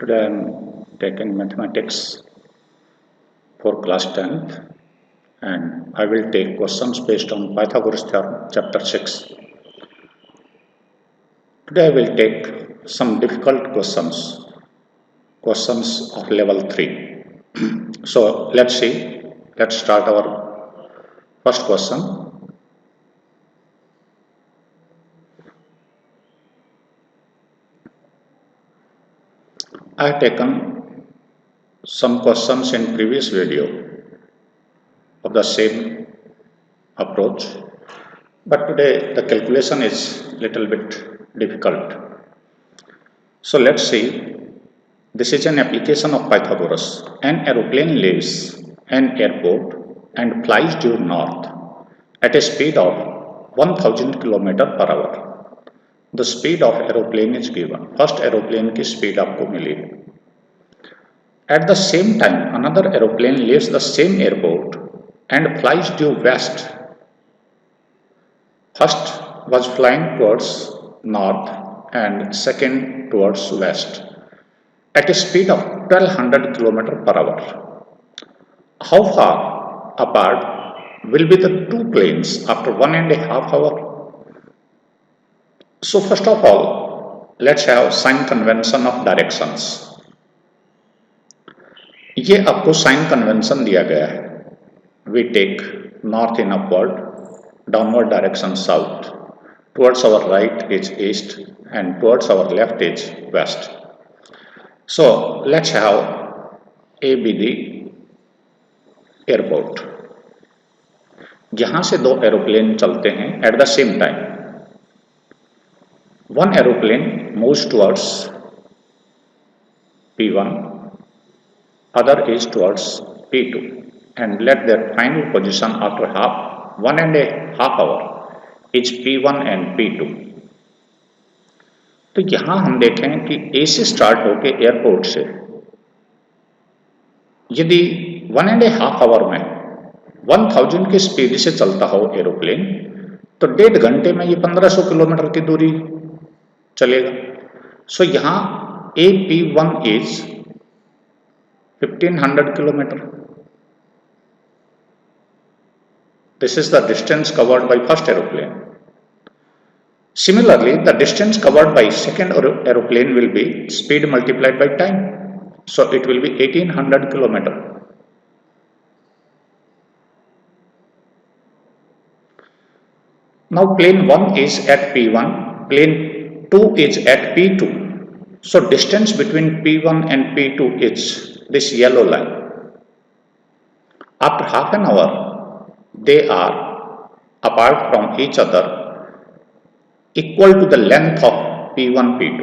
Today I am taking mathematics for class 10th and I will take questions based on Pythagoras theorem chapter 6. Today I will take some difficult questions of level 3. So let's see, let's start our first question. I have taken some questions in previous video of the same approach, but today the calculation is little bit difficult. So let's see, this is an application of Pythagoras. An aeroplane leaves an airport and flies due north at a speed of 1000 km per hour. The speed of aeroplane is given. First aeroplane की speed आपको मिलेगी. At the same time, another aeroplane leaves the same airport and flies due west. First was flying towards north and second towards west at a speed of 1200 km per hour. How far apart will be the two planes after 1.5 hours? So first of all, let's have sign convention of directions. ये आपको sign convention दिया गया है. We take north in upward, downward direction south, towards our right is east and towards our left is west. So let's have A be the airport. जहां से दो aeroplane चलते हैं at the same time. One aeroplane moves towards P1, other is towards P2, and let their final position after 1.5 hour is P1 and P2. तो यहां हम देखें कि A से स्टार्ट होके एयरपोर्ट से यदि 1.5 आवर में 1000 की स्पीड से चलता हो एरोप्लेन तो 1.5 घंटे में ये 1500 किलोमीटर की दूरी चलेगा. सो यहां AP1 is 1500 kilometer. This is the distance covered by first aeroplane. Similarly, the distance covered by second aeroplane will be speed multiplied by time. So it will be 1800 kilometer. Now plane 1 is at P1, plane 2 is at P2. So distance between P1 and P2 is this yellow line. After half an hour, they are apart from each other equal to the length of P1, P2.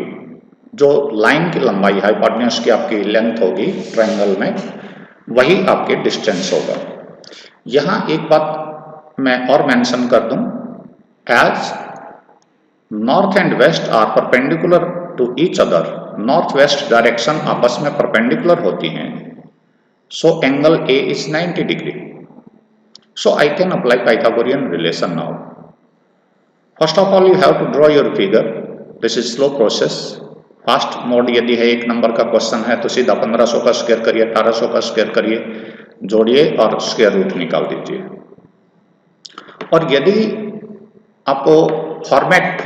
जो line की लंबाई hypotenuse की आपकी length होगी triangle में वही आपके distance होगा. यहां एक बात मैं और मेंशन कर दूं, as north and west are perpendicular to each other, north west direction आपस में परपेंडिकुलर होती हैं. So angle A is 90 degree. So I can apply Pythagorean relation now. First of all, you have to draw your figure. This is slow process. Fast mode यदि है 1 number का question है तो सीधा 1500 का स्क्वायर करिए, 1800 का स्क्वायर करिए, जोड़िए और स्क्वायर रूट निकाल दीजिए. और यदि आपको फॉर्मेट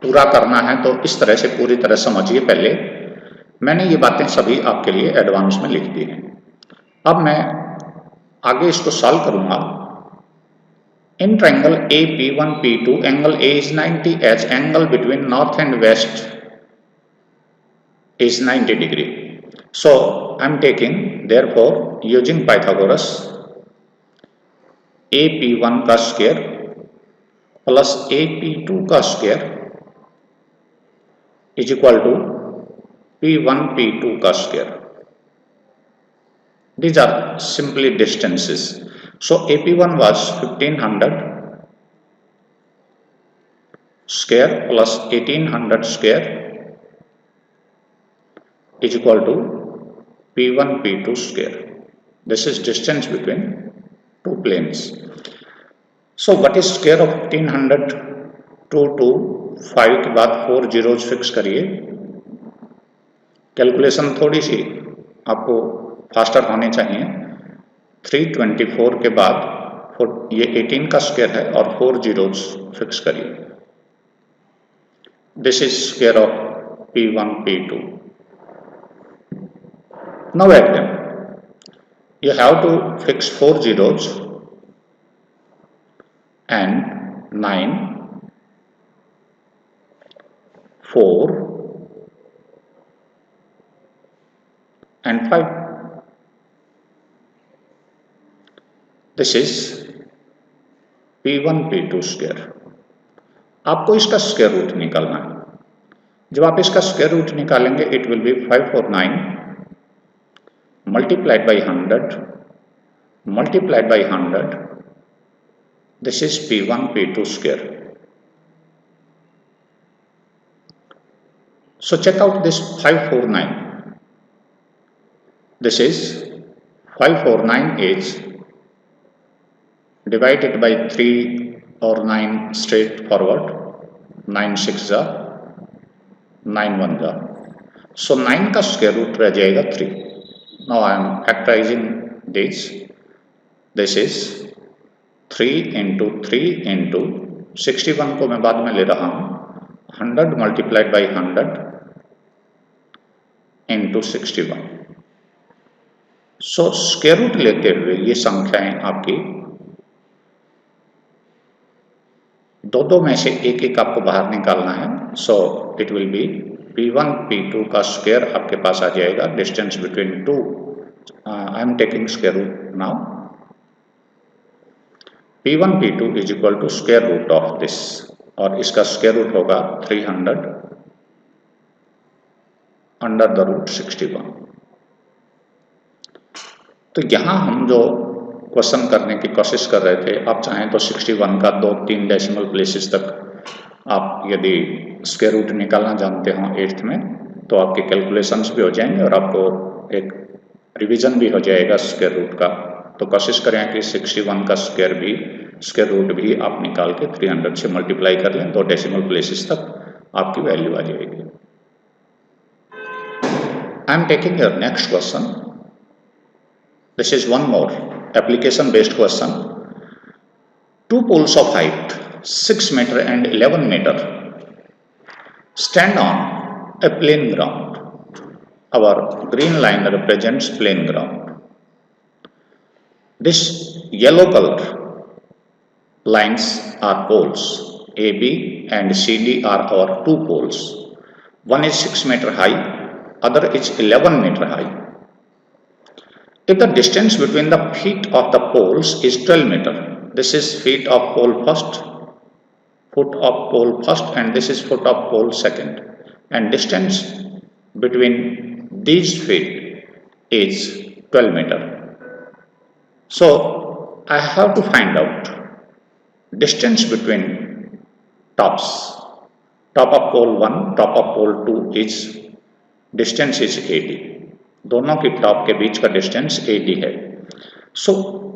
पूरा करना है तो इस तरह से पूरी तरह समझिए. पहले मैंने ये बातें सभी आपके लिए एडवांस में लिख दी हैं. अब मैं आगे इसको सॉल्व करूंगा. In triangle AP1 P2 angle A is 90 as angle between north and west is 90 degree. So I am taking therefore using Pythagoras AP1 का स्क्वायर प्लस AP2 का square is equal to P1 P2 का square. These are simply distances. So AP1 was 1500 square plus 1800 square is equal to P1 P2 square. This is distance between two planes. So what is square of 1500? 2 to 5 के बाद 4 zeros fix करिए. Calculation थोड़ी सी आपको faster होनी चाहिए। 324 के बाद ये 18 का स्क्वायर है और 4 जीरोस फिक्स करिए। This is square of P1 P2। Now at them you have to fix 4 zeros and 9, 4 and 5. This is P1 P2 square। आपको इसका स्क्वायर रूट निकालना है। जब आप इसका स्क्वायर रूट निकालेंगे it will B 549 multiplied by 100 multiplied by 100। This is P1 P2 square। So check out this 549। This is 549 is divided by 3 or 9 straight forward। 9 6 जा 9 1 जा। So 9 का स्क्वायर रूट रह जाएगा 3। Now I am factorizing this। This is 3 into 3 into 61 को मैं बाद में ले रहा हूँ 100 multiplied by 100 into 61। So square root लेते हुए ये संख्याएं आपकी दो में से एक एक आपको बाहर निकालना है। So it will B P1 P2 का स्क्वायर आपके पास आ जाएगा। Distance between two I am taking square root now. P1 P2 is equal to square root of this और इसका स्क्वायर रूट होगा 300 अंडर द रूट 61। तो यहां हम जो क्वेश्चन करने की कोशिश कर रहे थे, आप चाहें तो 61 का 2-3 डेसिमल प्लेसेस तक आप यदि स्क्वायर रूट निकालना जानते हो 8th में तो आपके कैलकुलेशंस भी हो जाएंगे और आपको एक रिवीजन भी हो जाएगा स्क्वायर रूट का। तो कोशिश करें कि 61 का स्क्वायर रूट भी आप निकाल के 300 से मल्टीप्लाई कर लें, 2 डेसिमल प्लेसेस तक आपकी वैल्यू आ जाएगी। आई am taking your next question. This is one more application based question। 2 poles of height 6 meter and 11 meter stand on a plain ground। Our green line represents plain ground। This yellow color lines are poles AB and CD are our 2 poles। One is 6 meter high, other is 11 meter high। If the distance between the feet of the poles is 12 meter, this is feet of pole first, foot of pole first, and this is foot of pole second, and distance between these feet is 12 meter। So I have to find out distance between tops। Top of pole 1, top of pole 2 is distance is AD। दोनों की top के बीच का distance AD है। सो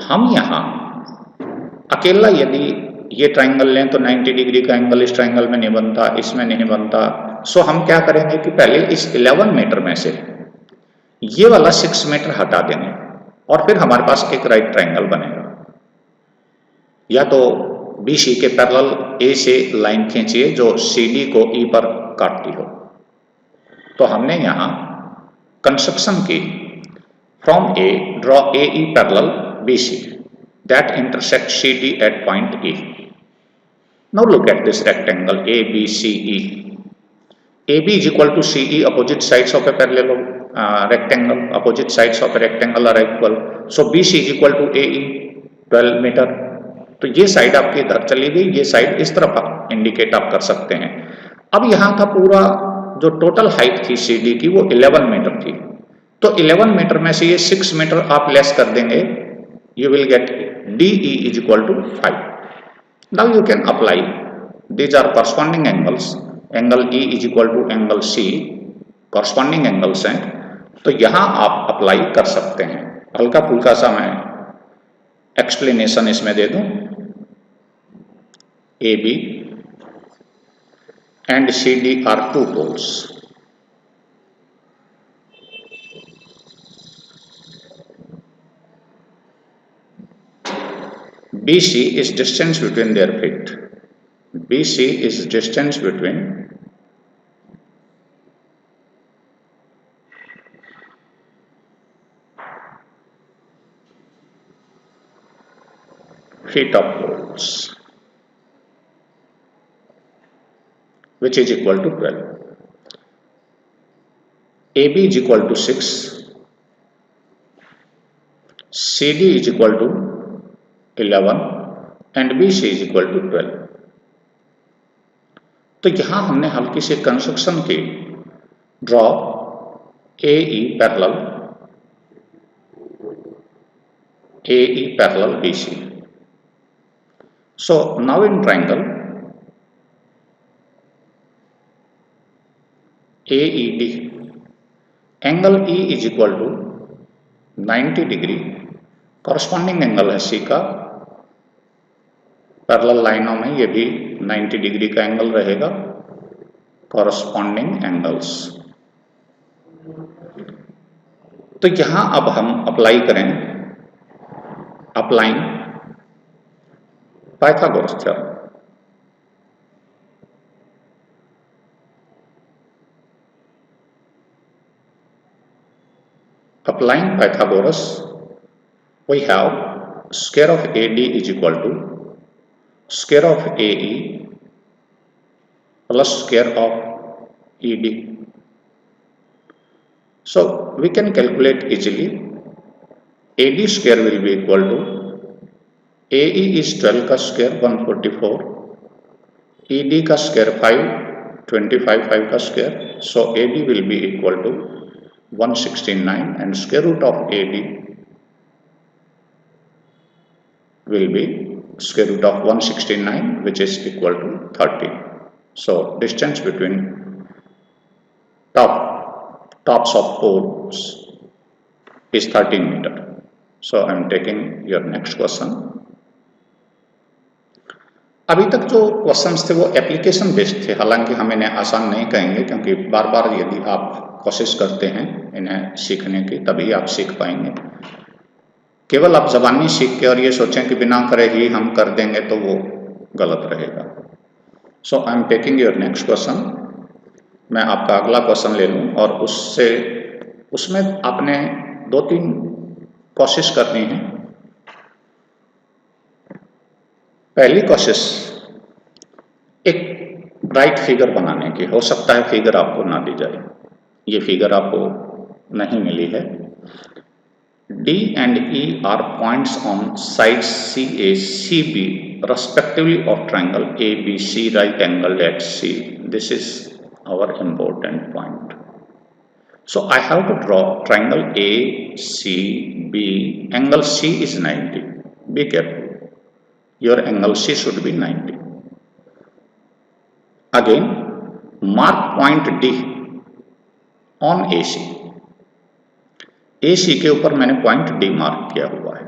हम यहाँ अकेला यदि ये ट्राइंगल लें तो 90 डिग्री का एंगल इस ट्राइंगल में नहीं बनता, इसमें नहीं बनता। सो हम क्या करेंगे कि पहले इस 11 मीटर में से ये वाला 6 मीटर हटा देंगे और फिर हमारे पास एक राइट ट्राइंगल बनेगा। या तो BC के पैरेलल A से लाइन खींचिए जो CD को E पर काटती हो। तो हमने यहाँ कंस्ट्रक्शन की from A draw AE parallel BC that intersect CD at point E। Now look at this rectangle ABCE। AB is equal to CE, opposite sides of a parallel rectangle, opposite sides of a rectangle are equal। So BC is equal to AE 12 meter। तो ये side आपकी इधर चली गई, ये side इस तरफ indicate आप कर सकते हैं। अब यहाँ था पूरा जो टोटल हाइट थी CD की वो 11 मीटर थी। तो 11 मीटर में से ये 6 मीटर आप लेस कर देंगे, you will get DE is equal to 5। Now you can apply, these are corresponding angles। Angle E is equal to angle C corresponding angles हैं, तो यहाँ आप अप्लाई कर सकते हैं। हल्का फुल्का सा मैं एक्सप्लेनेशन इसमें दे दूं। AB and CD are 2 poles। BC is distance between their feet. BC is distance between feet of poles, which is equal to 12. AB is equal to 6, CD is equal to 11 and BC is equal to 12. तो यहां हमने हल्की सी construction की, draw AE parallel BC. So now in triangle AED, angle E is equal to 90 degree, corresponding angle है C का, parallel लाइनों में ये भी 90 डिग्री का एंगल रहेगा, कॉरस्पॉन्डिंग एंगल्स। तो यहां अब हम अप्लाई करें, applying Pythagoras theorem. Applying Pythagoras, we have square of AD is equal to square of AE plus square of ED. So we can calculate easily. AD square will be equal to AE is 12 का square 144, ED का square 5, 25 का square. So AD will be equal to 169 and square root of AD will be square root of 169, which is equal to 13. So distance between tops of poles is 13 meter. So I am taking your next question. अभी तक जो questions थे वो application based थे, हालांकि हम इन्हें आसान नहीं कहेंगे क्योंकि बार बार यदि आप कोशिश करते हैं इन्हें सीखने की तभी आप सीख पाएंगे। केवल आप ज़बानी सीख के और ये सोचें कि बिना करे ही हम कर देंगे तो वो गलत रहेगा। So I am taking your next question. मैं आपका अगला क्वेश्चन ले लूँ और उसमें आपने 2-3 कोशिश करनी है। पहली कोशिश एक राइट फिगर बनाने की, हो सकता है फिगर आपको ना दी जाए, ये फिगर आपको नहीं मिली है। D and E are points on sides CA, CB respectively of triangle ABC right angled at C. This is our important point. So I have to draw triangle ACB. Angle C is 90. Be careful. Your angle C should be 90. Again, mark point D on AC. AC के ऊपर मैंने point D mark किया हुआ है।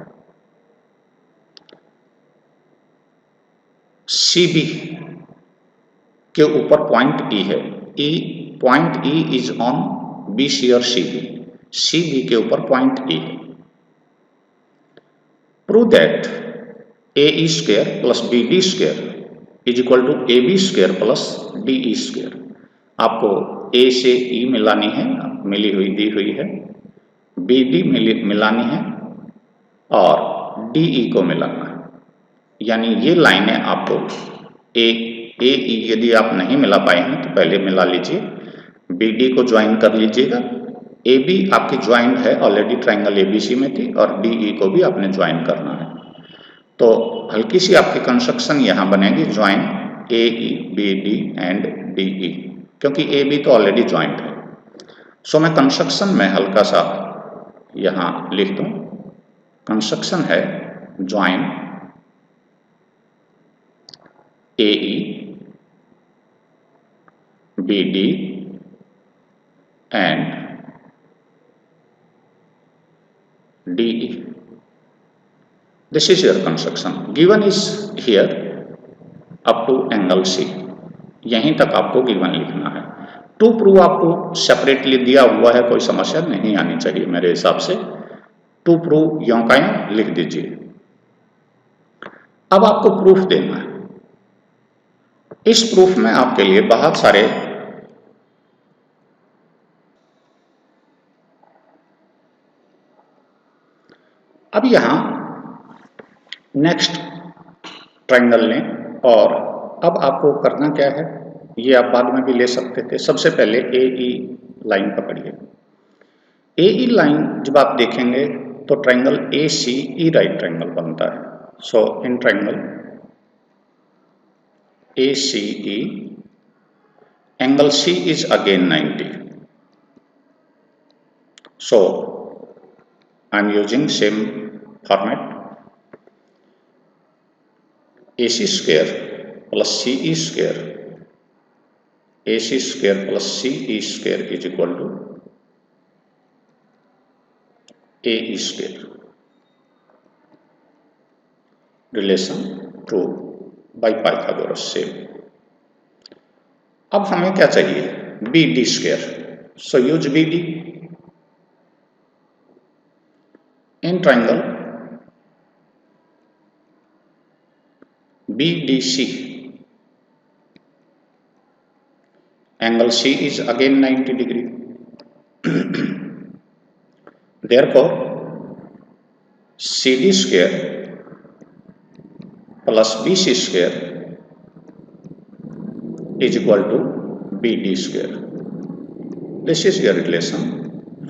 CB के ऊपर point E है। Point E is on BC और CB। CB के ऊपर पॉइंट E है। Prove that AE square plus BD square is equal to AB square plus DE square. आपको A से E मिलानी है, मिली हुई दी हुई है, BD मिलानी है और DE को मिलाना है। यानी ये लाइनें आपको AE यदि आप नहीं मिला पाए हैं तो पहले मिला लीजिए, BD को ज्वाइन कर लीजिएगा। AB आपकी ज्वाइन है ऑलरेडी, ट्राइंगल ABC में थी, और DE को भी आपने ज्वाइन करना है। तो हल्की सी आपकी कंस्ट्रक्शन यहाँ बनेगी, join AE, BD and DE, क्योंकि AB तो ऑलरेडी ज्वाइंट है। सो मैं कंस्ट्रक्शन में हल्का सा यहाँ लिख दूं। कंस्ट्रक्शन है join AE, BD and DE. This is your construction. Given is here up to angle C. यहीं तक आपको गिवन लिखना है। टू प्रूव आपको सेपरेटली दिया हुआ है, कोई समस्या नहीं आनी चाहिए मेरे हिसाब से। टू प्रूव यों का यों लिख दीजिए। अब आपको प्रूफ देना है। इस प्रूफ में आपके लिए बहुत सारे अब यहां नेक्स्ट ट्रायंगल लें और अब आपको करना क्या है, ये आप बाद में भी ले सकते थे। सबसे पहले ए ई लाइन पकड़िए। ए ई लाइन जब आप देखेंगे तो triangle A C E right triangle बनता है। So in triangle A C E angle C is again 90. So I am using same format. AC square plus CE square, AC square plus CE square is equal to AE square. Relation true by Pythagoras same. अब हमें क्या चाहिए, BD square. So use BD in triangle BDC. Angle C is again 90 degree. Therefore, CD square plus BC square is equal to BD square. This is your relation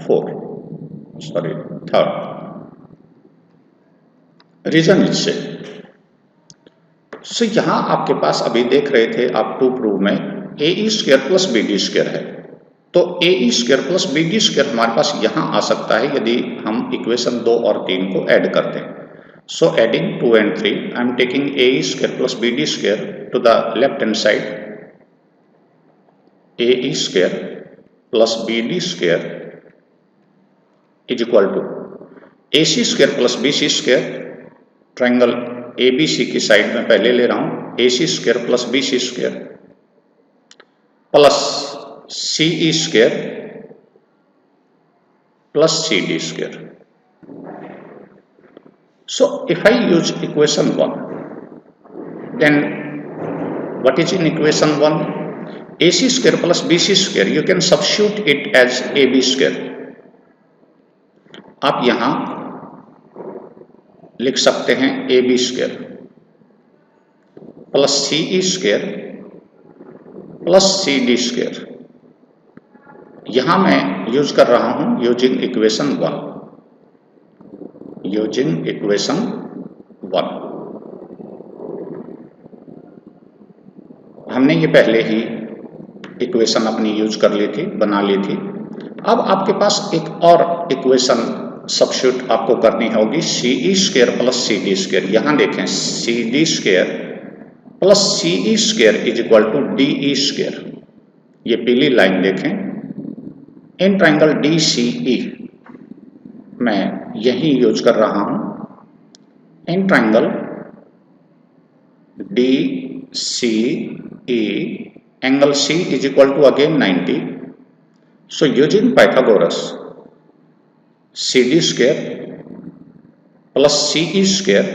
3rd. Reason इससे so यहां आपके पास अभी देख रहे थे आप to prove में A E square plus B D square है, तो A E square plus B D square हमारे पास यहां आ सकता है यदि हम इक्वेशन 2 और 3 को ऐड करते हैं। So adding 2 and 3 I am taking A E square plus B D square to the left hand side, A E square plus B D square is equal to A C square plus B C square, triangle A B C की side में पहले ले रहा हूं, A C square plus B C square plus C E square plus C D square. So if I use equation 1, then what is in equation 1? AC square plus BC square, you can substitute it as AB square. आप यहां लिख सकते हैं AB square plus CE square plus CD square. यहां मैं use कर रहा हूं यूजिंग इक्वेशन 1. हमने ये पहले ही इक्वेशन अपनी यूज कर ली थी, बना ली थी. अब आपके पास एक और इक्वेशन सब्स्टिट्यूट आपको करनी होगी, C E square plus C D square. यहां देखें C D square plus C E square is equal to D E square. ये पीली लाइन देखें, इन ट्रायंगल डी सी ई मैं यही यूज कर रहा हूं, in triangle D C E angle C is equal to again 90. So using Pythagoras, CD square plus CE square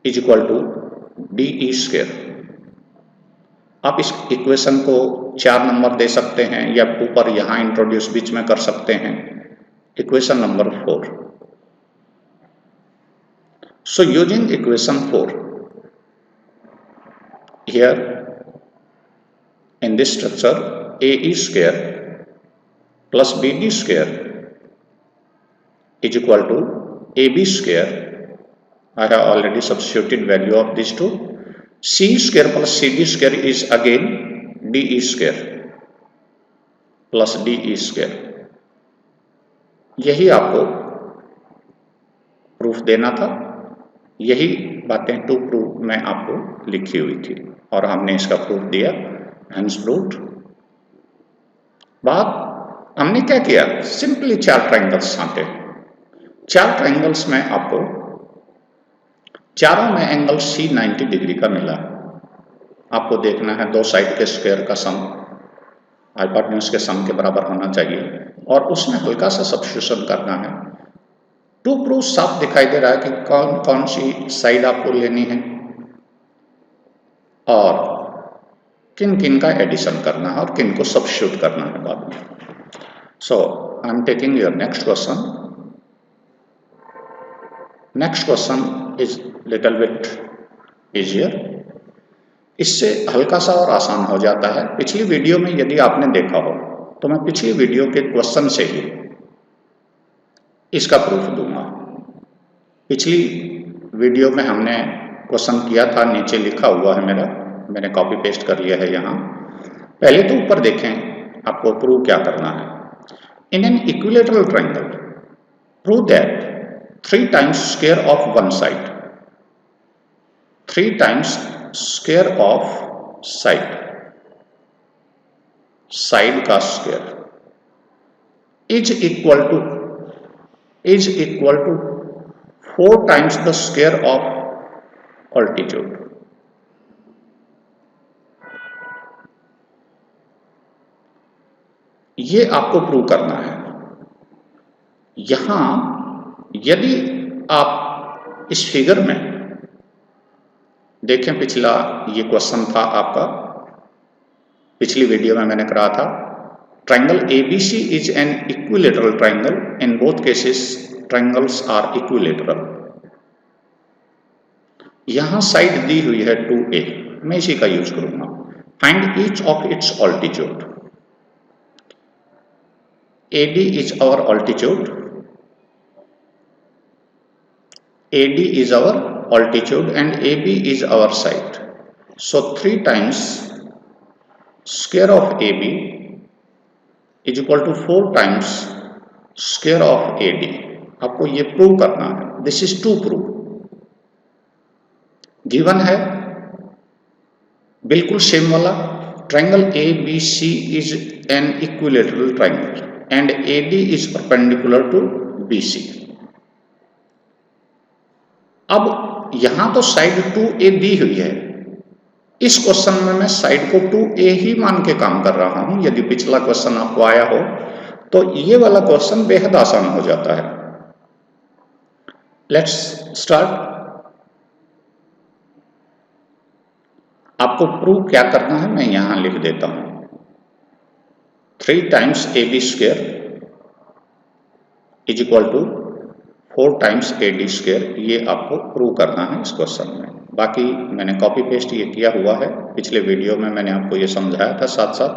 is equal to DE square. आप इस इक्वेशन को 4 नंबर दे सकते हैं या ऊपर यहां इंट्रोड्यूस बीच में कर सकते हैं. Equation number 4. So using equation 4, here in this structure AE square plus BD square is equal to AB square. I have already substituted value of these two. C square plus CD square is again DE square plus DE square. यही आपको proof देना था, यही बातें to proof में आपको लिखी हुई थी और हमने इसका प्रूफ दिया. Hence proved. बात हमने क्या किया, सिंपली 4 ट्रायंगल्स छांटे. 4 ट्रायंगल्स में आपको चारों में एंगल C 90 डिग्री का मिला. आपको देखना है 2 साइड के स्क्वायर का सम हाइपोटेन्यूज के सम के बराबर होना चाहिए और उसमें हल्का सा सब्स्टिट्यूशन करना है. टू प्रूव साफ दिखाई दे रहा है कि कौन कौन सी साइड आपको लेनी है और किन किन का एडिशन करना है और किन को सब्स्टिट्यूट करना है बाद में. So I am taking your next question. Next question is little bit easier. इससे हल्का सा और आसान हो जाता है. पिछली वीडियो में यदि आपने देखा हो तो मैं पिछली वीडियो के क्वेश्चन से ही इसका प्रूफ दूंगा. पिछली वीडियो में हमने क्वेश्चन किया था, नीचे लिखा हुआ है मैंने कॉपी पेस्ट कर लिया है यहाँ. पहले तो ऊपर देखें आपको प्रूव क्या करना है. इन an equilateral triangle prove that 3 times square of one side, 3 times square of side का square is equal to 4 times the square of altitude. ये आपको प्रूव करना है. यहां यदि आप इस फिगर में देखें, पिछला ये क्वेश्चन था आपका, पिछली वीडियो में मैंने करा था. Triangle ABC is an equilateral triangle. In both cases triangles are equilateral. यहां साइड दी हुई है 2A. मैं इसी का यूज करूंगा. Find each of its altitude. AD is our altitude. AD is our altitude and AB is our side. So 3 times square of AB is equal to 4 times square of AD. आपको ये prove करना है. This is to prove. Given है बिल्कुल same वाला. Triangle ABC is an equilateral triangle and AD is perpendicular to BC. अब यहां तो साइड 2A दी हुई है. इस क्वेश्चन में मैं साइड को 2A ही मान के काम कर रहा हूं. यदि पिछला क्वेश्चन आपको आया हो तो ये वाला क्वेश्चन बेहद आसान हो जाता है. Let's start. आपको प्रूव क्या करना है मैं यहां लिख देता हूं. 3 times AB square is equal to 4 times AD square. ये आपको प्रूव करना है इस क्वेश्चन में. बाकी मैंने कॉपी पेस्ट ये किया हुआ है. पिछले वीडियो में मैंने आपको ये समझाया था साथ साथ.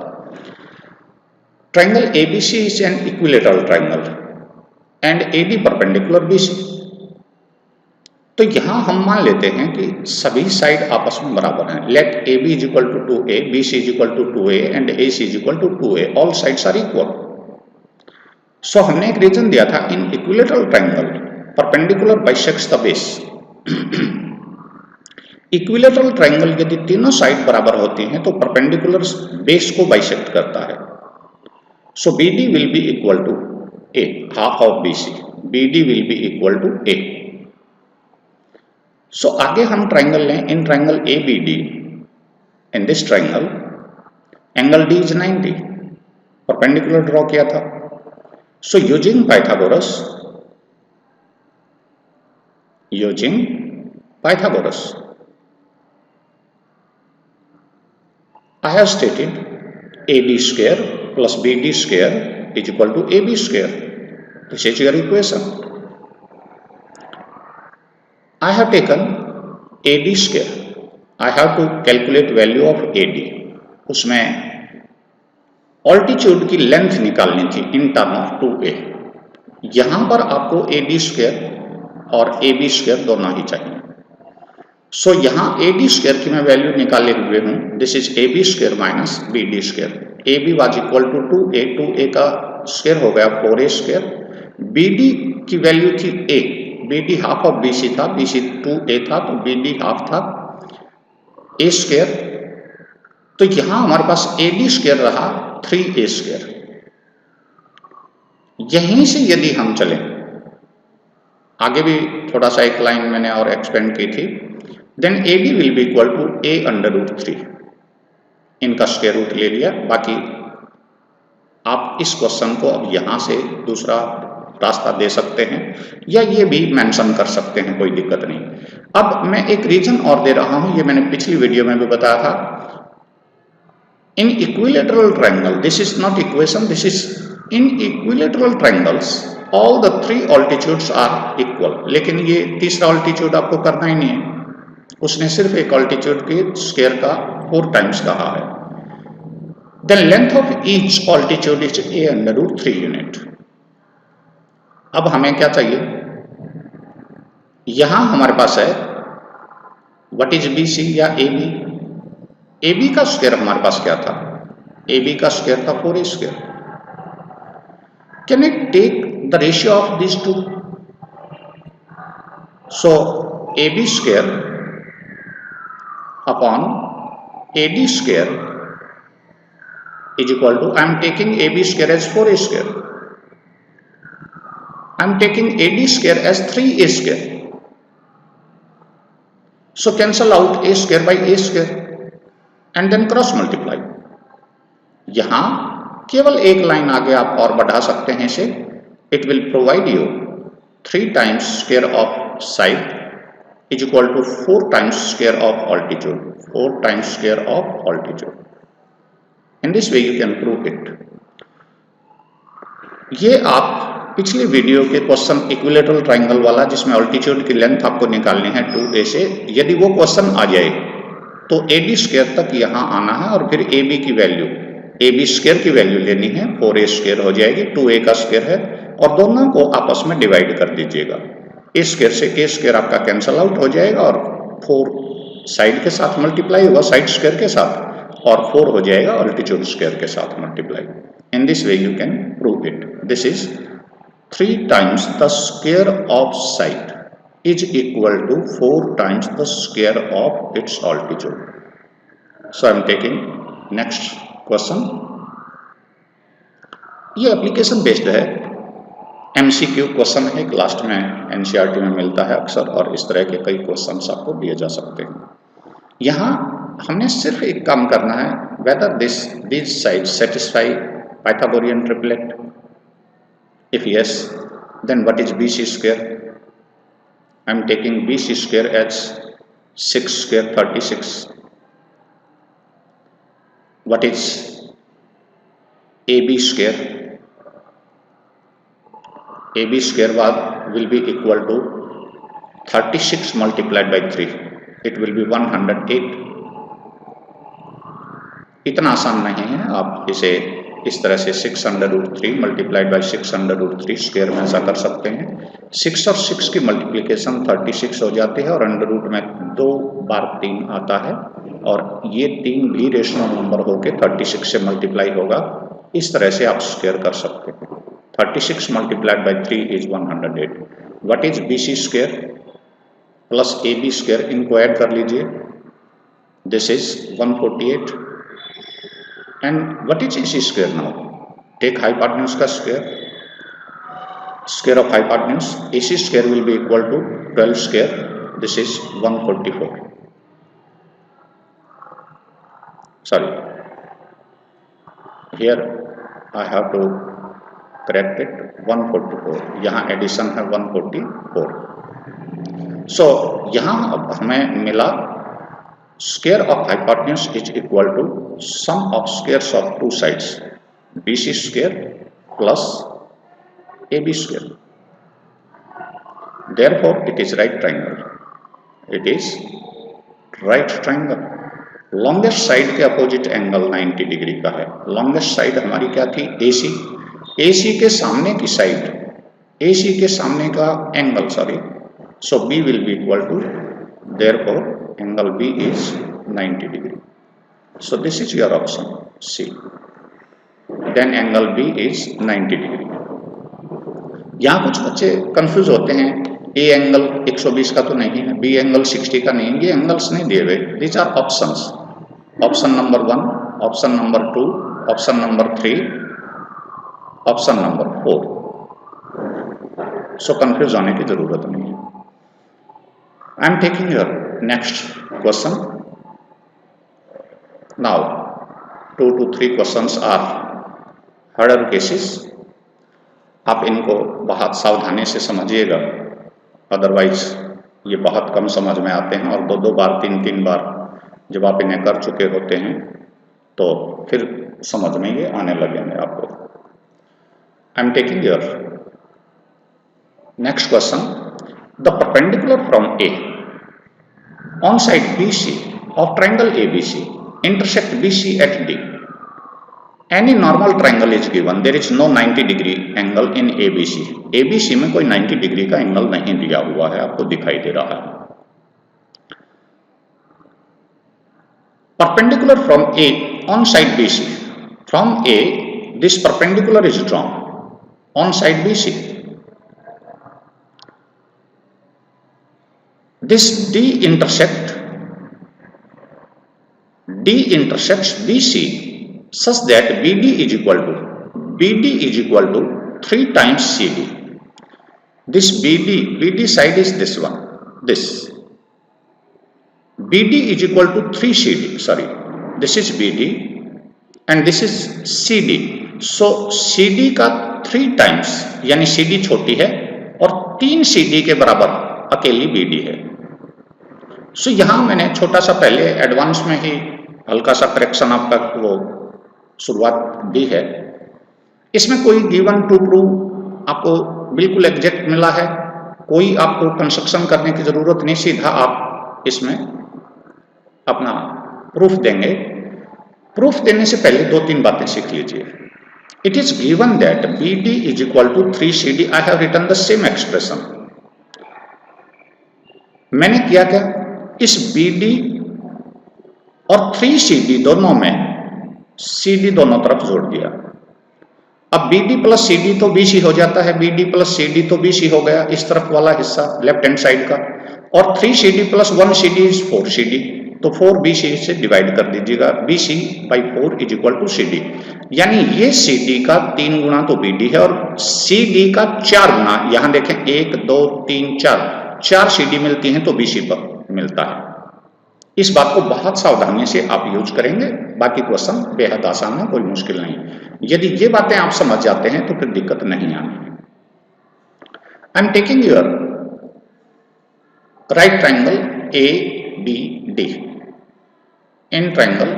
Triangle ABC is an equilateral triangle and AD perpendicular BC. तो यहां हम मान लेते हैं कि सभी साइड आपस में बराबर हैं. Let AB is equal to 2A, BC is equal to 2A and AC is equal to 2A. All sides are equal. So हमने एक रीजन दिया था. In equilateral triangle perpendicular bisects the base. Equilateral triangle यदि तीनों side बराबर होती हैं तो परपेंडिकुलर बेस को बाइसेक्ट करता है. So BD will be equal to A, half of BC. BD will be equal to A. So आगे हम ट्रायंगल लें. In triangle ABD, in this triangle angle D is 90. Perpendicular draw किया था. So using Pythagoras, I have stated AD square plus BD square is equal to AB square. This is your equation. I have taken AD square. I have to calculate value of AD. उसमें altitude की length निकालनी थी in term of 2A. यहां पर आपको AD square और AB square दोनों ही चाहिए. सो यहाँ AD स्क्वायर की मैं वैल्यू निकाले हुए हूँ. This is AB square minus BD square. AB was equal to 2A. 2A का स्क्वायर हो गया 4A स्क्वायर. BD की वैल्यू थी A. BD half of BC था. BC 2A था तो BD हाफ था A स्क्वायर. तो यहाँ हमारे पास AD स्क्वायर रहा 3A स्क्वायर. यहीं से यदि हम चलें आगे भी थोड़ा सा एक लाइन मैंने और एक्सपेंड की थी. Then AD will be equal to A under root 3. इनका स्क्वायर रूट ले लिया. बाकी आप इस क्वेश्चन को अब यहां से दूसरा रास्ता दे सकते हैं, या ये भी मेंशन कर सकते हैं, कोई दिक्कत नहीं। अब मैं एक रीजन और दे रहा हूं, ये मैंने पिछली वीडियो में भी बताया था। In equilateral triangle, this is not equation, this is in equilateral triangles all the 3 altitudes are equal. लेकिन ये तीसरा ऑल्टीट्यूड आपको करना ही नहीं है, उसने सिर्फ एक ऑल्टीट्यूड के स्क्वायर का 4 टाइम्स कहा है। The length of each altitude is a under root 3 unit. अब हमें क्या चाहिए, यहां हमारे पास है व्हाट इज बी सी या ए बी। ए बी का स्क्वायर हमारे पास क्या था, ए बी का स्क्वायर था 4 square. Can I take the ratio of this two? So A B square upon A D square is equal to, I am taking AB square as 4A square, I am taking AD square as 3A square, so cancel out A square by A square and then cross multiply। यहां केवल एक line आगे आप और बढ़ा सकते हैं इसे, it will provide you 3 times square of side is equal to 4 times square of altitude, 4 times square of altitude। In this way you can prove it। ये आप पिछले वीडियो के क्वेश्चन इक्विलेटरल ट्रायंगल वाला, जिसमें ऑल्टीट्यूड की length आपको निकालनी है 2a से, यदि वो क्वेश्चन आ जाए तो AD स्क्वायर तक यहाँ आना है और फिर AB की वैल्यू, AB स्क्वायर की वैल्यू लेनी है, 4A स्क्वायर हो जाएगी, 2A का स्क्वायर है, और दोनों को आपस में डिवाइड कर दीजिएगा। A स्क्वायर से A स्क्वायर आपका कैंसल आउट हो जाएगा और 4 साइड के साथ मल्टीप्लाई होगा, साइड स्क्वायर के साथ, और 4 हो जाएगा ऑल्टीट्यूड स्क्वायर के साथ multiply. In this way you can prove it. This is 3 times the square of side is equal to 4 times the square of its altitude। So I am taking next question। ये application based है, MCQ question है, last में NCERT में मिलता है अक्सर, और इस तरह के कई क्वेश्चंस आपको दिए जा सकते हैं। यहाँ हमने सिर्फ एक काम करना है, whether these sides satisfy Pythagorean triplet, if yes then what is BC square? I am taking BC square as 6 square 36। what is AB square? AB square will be equal to 36 multiplied by 3, it will be 108। इतना आसान नहीं है, आप इसे इस तरह से 6 under root 3 multiplied by 6 under root 3 square में ऐसा कर सकते हैं। 6 और 6 की मल्टीप्लिकेशन 36 हो जाती है, और अंडर रूट में 2 बार 3 आता है, और ये 3 भी रेशनल नंबर होके 36 से मल्टीप्लाई होगा। इस तरह से आप स्क्वायर कर सकते हैं। 36 multiplied by 3 is 108। What is BC square plus AB square, इनको ऐड कर लीजिए, this is 148। And what is AC square now? Take hypotenuse का square, square of hypotenuse, AC square will be equal to 12 square, this is 144। Sorry, here I have to correct it, 144, यहाँ addition है 144। So यहाँ हमें मिला square of hypotenuse is equal to sum of squares of 2 sides, BC square plus AB square, therefore it is right triangle, it is right triangle। longest side के opposite angle 90 degree का है। longest side हमारी क्या थी, AC, AC के सामने की side, AC के सामने का angle, sorry, so B will be equal to, therefore angle B is 90 degree। So this is your option C, then angle B is 90 degree। यहाँ कुछ बच्चे कंफ्यूज होते हैं, A एंगल 120 का तो नहीं है, B एंगल 60 का नहीं है, ये एंगल्स नहीं दिए हुए, these are options, option number 1, option number 2, option number 3, option number 4। So confuse होने की जरूरत नहीं है। I am taking your next question। Now 2 to 3 questions are harder cases। आप इनको बहुत सावधानी से समझिएगा, अदरवाइज ये बहुत कम समझ में आते हैं और 2-2 बार 3-3 बार जब आप इन्हें कर चुके होते हैं तो फिर समझ में ये आने लगेंगे आपको। आई am taking your next question. The perpendicular from A on side BC of triangle ABC intersect BC at D. Any normal triangle is given. There is no 90-degree angle in ABC. ABC में कोई 90 degree का angle नहीं दिया हुआ है, आपको दिखाई दे रहा है। Perpendicular from A on side BC. From A, this perpendicular is drawn on side BC. This D intersects BC such that BD is equal to 3 times CD. This BD side is this one, this. BD is equal to 3 CD, sorry, this is BD and this is CD. So CD का 3 times यानी CD छोटी है और 3 CD के बराबर अकेली BD है। सो यहाँ मैंने छोटा सा पहले एडवांस में ही हल्का सा करेक्शन आपका वो शुरुआत दी है। इसमें कोई गिवन टू प्रूव आपको बिल्कुल एग्जैक्ट मिला है, कोई आपको कंस्ट्रक्शन करने की जरूरत नहीं, सीधा आप इसमें अपना प्रूफ देंगे। प्रूफ देने से पहले 2-3 बातें सीख लीजिए। It is given that BD is equal to 3 CD। I have written the same expression. मैंने किया क्या, इस BD और 3 CD दोनों में CD दोनों तरफ जोड़ दिया। अब BD प्लस CD तो BC हो जाता है, BD प्लस CD तो BC हो गया, इस तरफ वाला हिस्सा लेफ्ट हैंड साइड का, और 3 CD plus 1 CD is 4 CD, तो 4 BC से डिवाइड कर दीजिएगा। BC by 4 is equal to CD, यानी ये CD का 3 गुना तो BD है और CD का 4 गुना, यहां देखें 1 2 3 4 CD मिलती हैं तो BC पर मिलता है। इस बात को बहुत सावधानी से आप यूज करेंगे, बाकी क्वेश्चन बेहद आसान है, कोई मुश्किल नहीं। यदि ये बातें आप समझ जाते हैं तो फिर दिक्कत नहीं आनी। I am taking your right triangle ABD। In triangle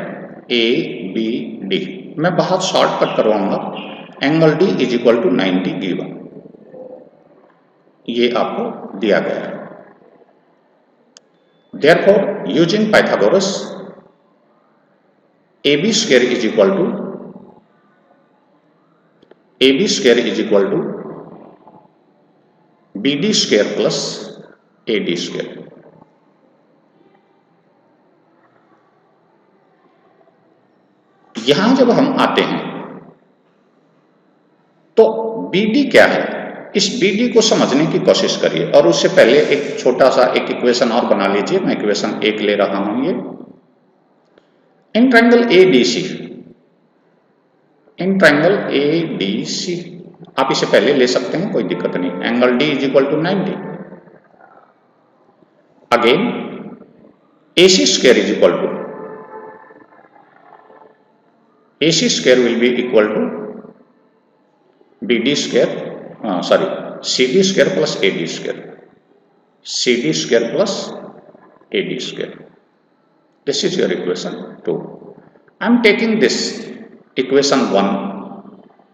ABD मैं बहुत शॉर्टकट करवाऊंगा। Angle D is equal to 90 given, ये आपको दिया गया है। Therefore, using Pythagoras, AB square is equal to BD square plus AD square। यहां जब हम आते हैं तो BD क्या है, इस BD को समझने की कोशिश करिए। और उससे पहले एक छोटा सा एक इक्वेशन और बना लीजिए। मैं इक्वेशन 1 ले रहा हूं। ये इन ट्राइंगल ADC आप इसे पहले ले सकते हैं, कोई दिक्कत नहीं। Angle D is equal to 90। Again AC square is equal to will be equal to BD square, sorry, CD square plus AD square, CD square plus AD square. This is your equation 2. I am taking this equation 1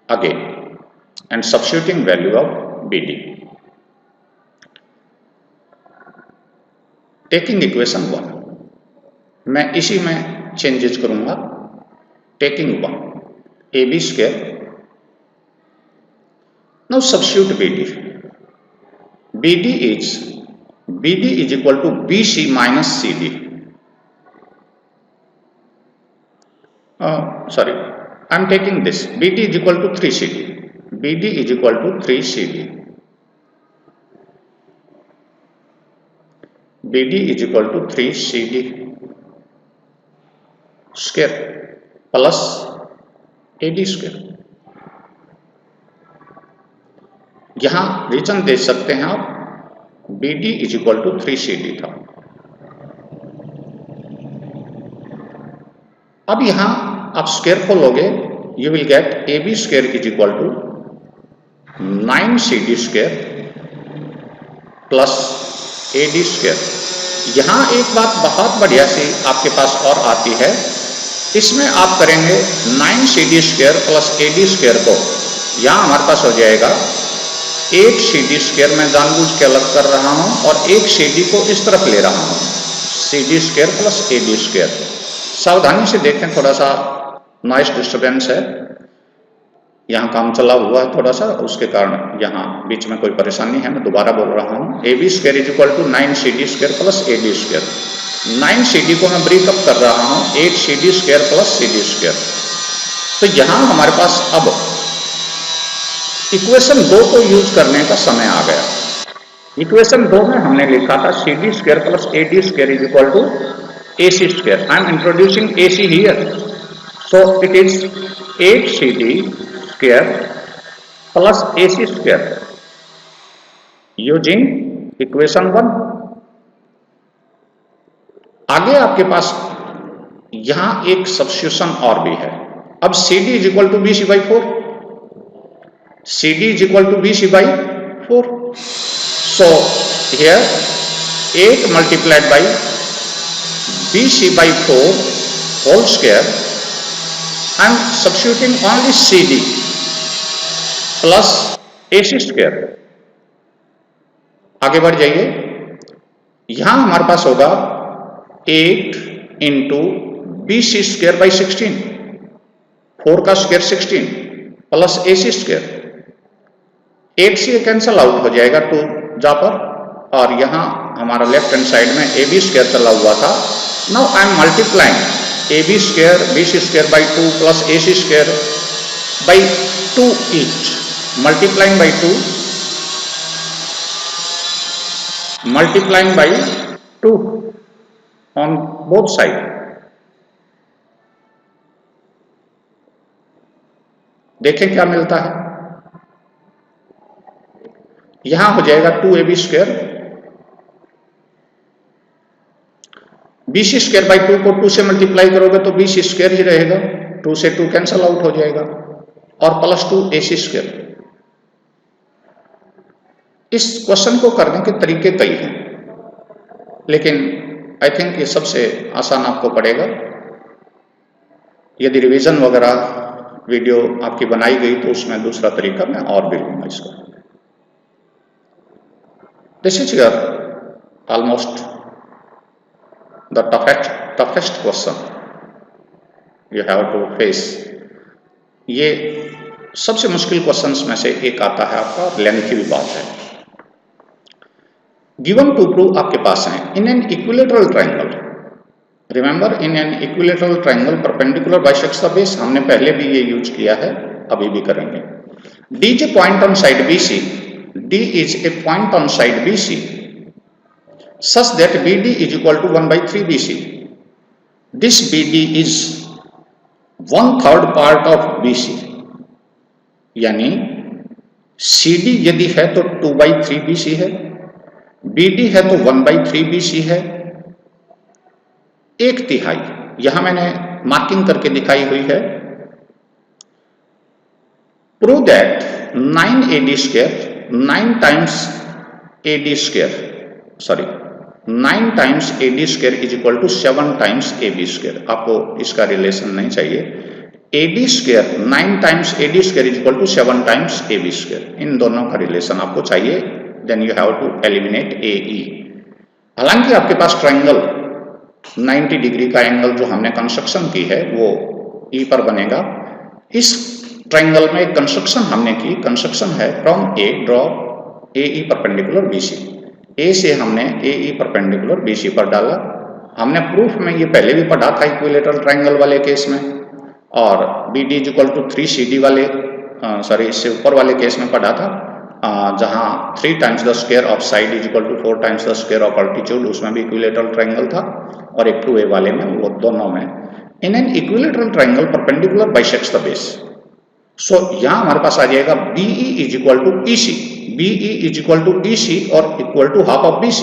again and substituting value of BD. Taking equation 1, मैं इसी में changes करूंगा। Taking 1 AB square, now substitute BD. BD is equal to BC minus CD. Sorry, I am taking this. BD is equal to 3 CD. BD is equal to 3 CD. BD is equal to 3 CD square plus AD square। यहां reason दे सकते हैं आप, BD is equal to 3 CD था। अब यहां आप square खोलोगे, you will get AB square is equal to 9CD² plus AD²। यहाँ एक बात बहुत बढ़िया सी आपके पास और आती है, इसमें आप करेंगे 9CD² प्लस AD² को, यहाँ हमारे पास हो जाएगा 8CD²। मैं जानबूझ के अलग कर रहा हूँ और 1CD को इस तरफ ले रहा हूँ, CD² प्लस AD²। सावधानी से देखें, थोड़ा सा नॉइस डिस्टर्बेंस है, यहाँ काम चला हुआ है थोड़ा सा, उसके कारण यहाँ बीच में कोई परेशानी है। मैं दोबारा बोल रहा हूँ, AB² = 9CD² plus AD²। 9CD को मैं ब्रेकअप कर रहा हूँ 8CD² प्लस CD²। तो यहाँ हमारे पास अब इक्वेशन 2 को यूज करने का समय आ गया। इक्वेशन 2 में हमने लिखा था CD² plus AD² = AC²। I am introducing AC here, so it is 8CD² plus AC² using equation 1। आगे आपके पास यहां एक सब्स्टिट्यूशन और भी है। अब CD = BC/4, CD = BC/4, so here 8 multiplied by BC/4 whole square, I am substituting only CD plus AC²। आगे बढ़ जाइए, यहां हमारे पास होगा 8 इंटू BC²/16, 4 का स्क्वायर 16 प्लस AC²। 8 से कैंसल आउट हो जाएगा 2 जा पर, और यहां हमारा लेफ्ट हैंड साइड में AB² चला हुआ था। Now I M multiplying AB² BC²/2 plus AC²/2 each, multiplying by 2, multiplying by 2 on both side। देखें क्या मिलता है, यहां हो जाएगा 2AB², BC²/2 को 2 से मल्टीप्लाई करोगे तो BC² ही रहेगा, 2 से 2 कैंसल आउट हो जाएगा, और प्लस 2 AC²। इस क्वेश्चन को करने के तरीके कई हैं, लेकिन आई थिंक ये सबसे आसान आपको पड़ेगा। यदि रिवीजन वगैरह वीडियो आपकी बनाई गई तो उसमें दूसरा तरीका मैं और भी लूंगा इसको। This is your almost the toughest question you have to face. ये सबसे मुश्किल क्वेश्चंस में से एक आता है आपका, और लेंथी भी बात है। गिवन टू प्रूव आपके पास है इन an equilateral triangle. Remember, in an equilateral triangle perpendicular bisects the base, हमने पहले भी ये यूज किया है, अभी भी करेंगे। D is a point on side BC, D is a point on side BC such that BD is equal to 1/3 BC. This BD is 1/3 part of BC, यानी CD यदि है तो 2/3 BC है, BD है तो 1/3 BC है, 1/3। यहां मैंने मार्किंग करके दिखाई हुई है। Prove that 9AD², 9 times AD², sorry 9 times AD² is equal to 7 times AB²। आपको इसका रिलेशन नहीं चाहिए। AD², 9 times AD² is equal to 7 times AB², इन दोनों का रिलेशन आपको चाहिए। Then you have to eliminate AE। हालांकि आपके पास ट्रायंगल 90 डिग्री का एंगल जो हमने कंस्ट्रक्शन की है वो E पर बनेगा। इस ट्रायंगल में एक कंस्ट्रक्शन हमने की, कंस्ट्रक्शन है from A draw AE perpendicular BC। A से हमने AE परपेंडिकुलर BC पर डाला। हमने प्रूफ में ये पहले भी पढ़ा था इक्विलेटरल ट्रायंगल वाले केस में, और BD is equal to 3CD वाले, सॉरी इससे ऊपर वाले केस में पढ़ा था, जहां 3 times the square of side is equal to 4 times the square of altitude, उसमें भी इक्विलेटरल ट्रायंगल था। और एक 2A वाले में, वो दोनों में in an equilateral triangle perpendicular bisects the base. So यहां हमारे पास आ जाएगा BE is equal to EC, BE is equal to EC और equal to half of BC।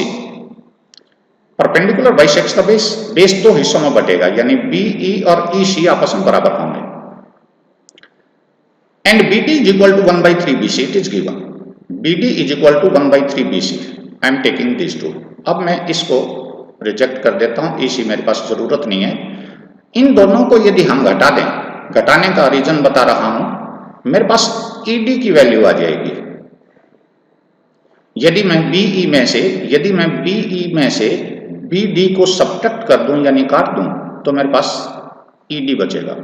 Perpendicular bisects the base, base 2 हिस्सों में बटेगा, यानी BE और EC आपस में बराबर होंगे। and BD is equal to 1 by 3 BC. It is given. BD is equal to 1 by 3 BC. I am taking these two. अब मैं इसको रिजेक्ट कर देता हूं, EC मेरे पास जरूरत नहीं है। इन दोनों को यदि हम घटा दें, घटाने का रीजन बता रहा हूं, मेरे पास ED की वैल्यू आ जाएगी। यदि मैं BE में से BD को सब्ट्रैक्ट कर दूं यानी काट दूं तो मेरे पास ED बचेगा।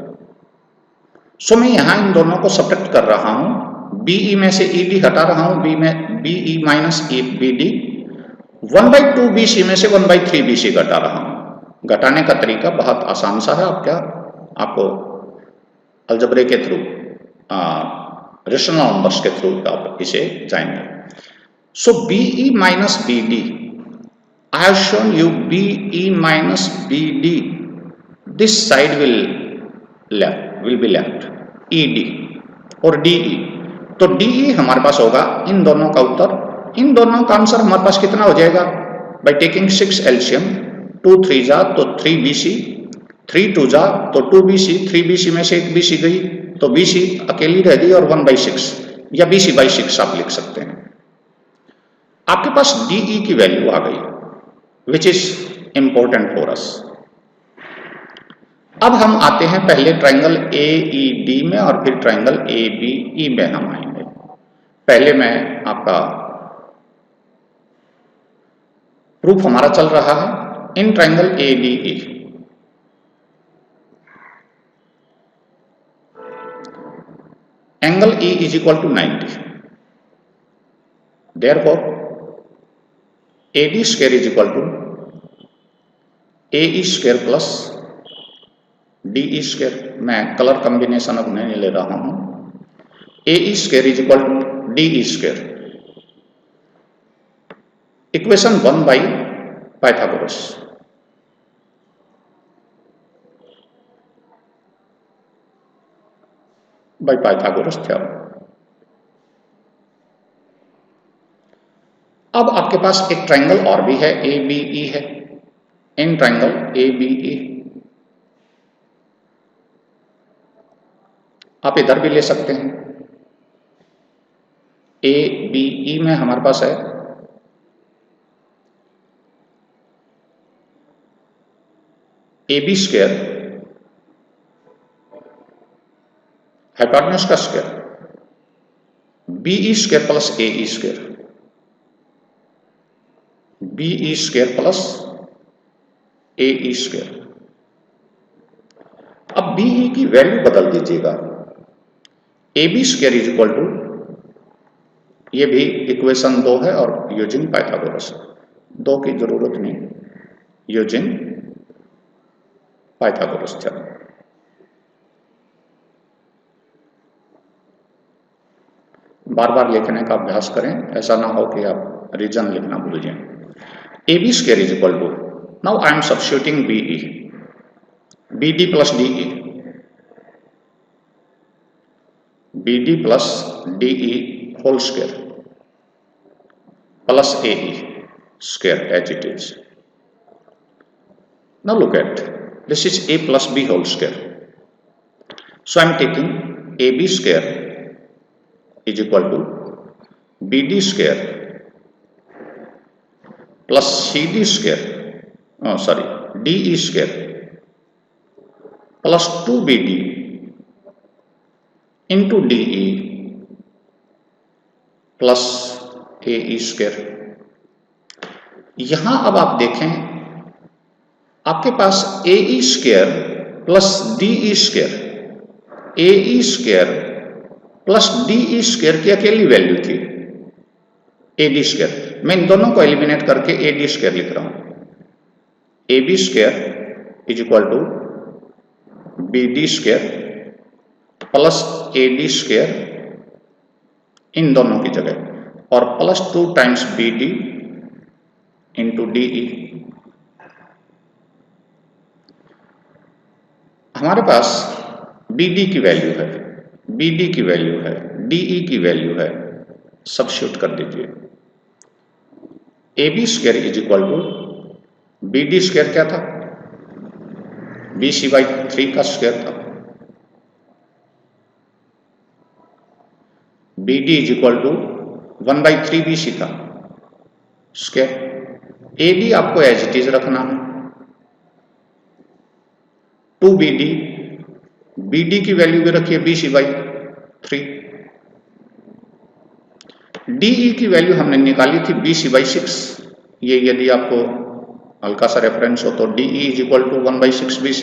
सो मैं यहां इन दोनों को सब्ट्रैक्ट कर रहा हूं, BE में से ED हटा रहा हूं, BE minus BD, 1 by 2 BC में से 1 by 3 BC घटा रहा हूं। घटाने का तरीका बहुत आसान सा है, आपको अलजबरे के थ्रू, रेशनल नंबर्स के थ्रू आप इसे जाएंगे। So BE minus BD, I have shown you BE minus BD. This side will be left. ED और DE, तो DE हमारे पास होगा इन दोनों का उत्तर। इन दोनों का आंसर हमारे पास कितना हो जाएगा? By taking 6 LCM, 2 3 जा तो 3 BC, 3 2 जा तो 2 BC, 3 BC में से 1 BC गई तो BC अकेली रह गई और 1 by 6 या BC by 6 आप लिख सकते हैं। आपके पास DE की वैल्यू आ गई, which is important for us. अब हम आते हैं पहले ट्रायंगल AED में और फिर ट्रायंगल ABE में हम आएंगे। पहले मैं आपका प्रूफ हमारा चल रहा है in triangle ABE। Angle E is equal to 90, therefore AD square is equal to AE square plus DE square. मैं कलर कॉम्बिनेशन अब नहीं ले रहा हूं। AE square is equal to DE square, equation 1 by Pythagoras. By Pythagoras theorem. अब आपके पास एक triangle और भी है, ABE है। इन ट्रायंगल ABE आप इधर भी ले सकते हैं। ABE में हमारे पास है AB स्क्वायर, हाइपोटेन्यूज का square, BE square plus AE square, BE square plus AE square. अब BE की वैल्यू बदल दीजिएगा। AB square is equal to, ये भी इक्वेशन 2 है और यूजिंग पाइथागोरस, 2 की जरूरत नहीं, यूजिंग पाइथागोरस थ्योरम। बार बार लिखने का अभ्यास करें, ऐसा ना हो कि आप रीजन लिखना भूल जाएं। AB square is equal to, now I am substituting BE, BD plus DE, BD plus DE whole square plus AE square as it is. Now look at this is A plus B whole square. So I am taking AB square is equal to BD square plus CD square, DE square plus 2BD into DE plus AE square. यहां अब आप देखें आपके पास AE square plus DE square, AE square plus DE square की अकेली value थी AD square. मैं इन दोनों को एलिमिनेट करके AD स्क्वायर लिख रहा हूं। AB square is equal to BD square plus AD square इन दोनों की जगह और plus 2 times BD into DE। हमारे पास BD की वैल्यू है, BD की वैल्यू है, DE की वैल्यू है, सब्स्टिट्यूट कर दीजिए। AB square is equal to BD square क्या था, BC/3 का स्क्वायर था, B D is equal to 1/3 BC था स्क्वायर। ए बी आपको एज इट इज रखना है 2 BD, BD की वैल्यू भी रखिए BC/3। DE की वैल्यू हमने निकाली थी BC/6। ये यदि आपको हल्का सा रेफरेंस हो तो DE is equal to 1/6 BC,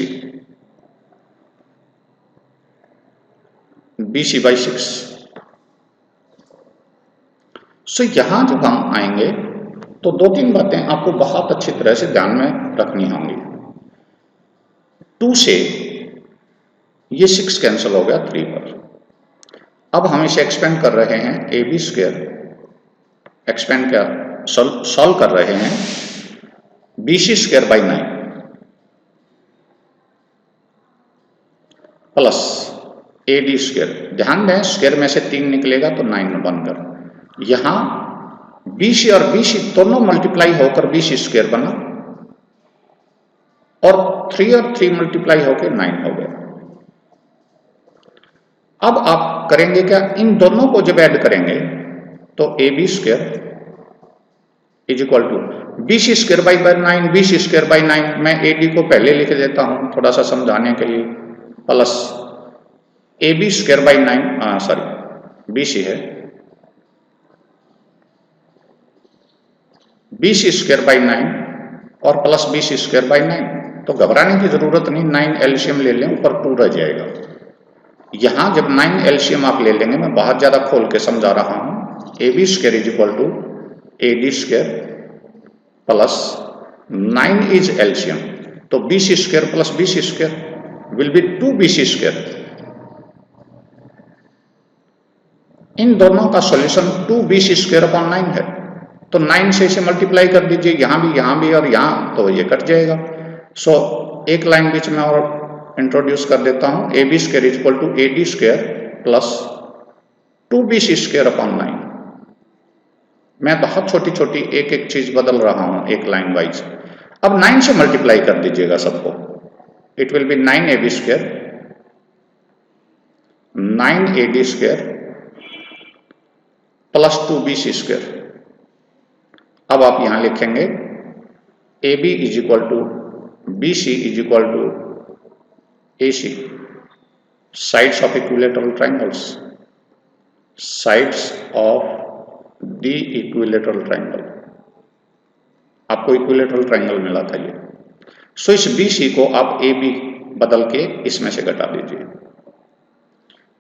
BC/6। So यहां जब हम आएंगे तो 2-3 बातें आपको बहुत अच्छी तरह से ध्यान में रखनी होंगी। 2 से ये 6 कैंसिल हो गया 3 पर। अब हम इसे एक्सपेंड कर रहे हैं AB स्क्वायर, एक्सपेंड क्या सॉल्व कर रहे हैं BC square by 9 plus AD square. ध्यान दें स्क्वायर में से 3 निकलेगा तो 9 बनकर, यहां BC और BC दोनों मल्टीप्लाई होकर BC स्क्वायर बना और 3 और 3 मल्टीप्लाई होकर 9 हो गया। अब आप करेंगे क्या, इन दोनों को जब ऐड करेंगे तो AB square is equal to BC square by 9, BC square by 9। मैं AD को पहले लिख देता हूं थोड़ा सा समझाने के लिए, plus AB square by 9, sorry BC है, BC स्क्वायर बाई 9 और प्लस BC स्क्वायर बाई 9। तो घबराने की जरूरत नहीं, 9 एलसीएम ले लें, ऊपर 2 रह जाएगा। यहां जब 9 एलसीएम आप ले लेंगे, मैं बहुत ज्यादा खोल के समझा रहा हूं, AB square is equal to AD square plus 9 is LCM, तो BC square plus BC square will be 2 BC square. इन दोनों का सॉल्यूशन 2 BC स्क्वायर अपॉन 9 है, तो 9 से इसे मल्टीप्लाई कर दीजिए, यहां भी और यहां, तो ये कट जाएगा। सो एक लाइन बीच में और इंट्रोड्यूस कर देता हूं, AB square is equal to AD square plus 2 BC square upon 9। मैं बहुत छोटी छोटी एक एक चीज बदल रहा हूं एक लाइन वाइज। अब 9 से मल्टीप्लाई कर दीजिएगा सबको, it will be 9 AB square, 9 AD square plus 2 BC square. अब आप यहां लिखेंगे AB is equal to BC is equal to AC, sides of equilateral triangles, sides of the equilateral triangle. आपको इक्विलेटरल ट्राइंगल मिला था ये। सो इस BC को आप AB बदल के इसमें से घटा दीजिए,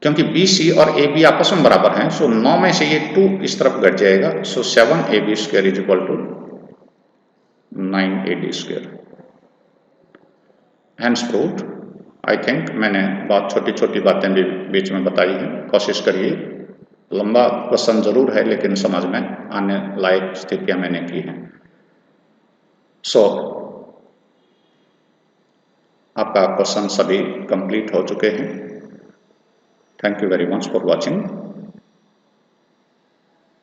क्योंकि BC और AB आपस में बराबर हैं। सो 9 में से ये 2 इस तरफ घट जाएगा, so 7 AB square is equal to 9 AD square. Hence proved. I think मैंने बहुत छोटी छोटी बातें भी बीच में बताई हैं, कोशिश करिए। लंबा क्वेश्चन जरूर है लेकिन समझ में आने लायक स्थितियां मैंने की हैं। सो आपका क्वेश्चन सभी कंप्लीट हो चुके हैं। Thank you very much for watching.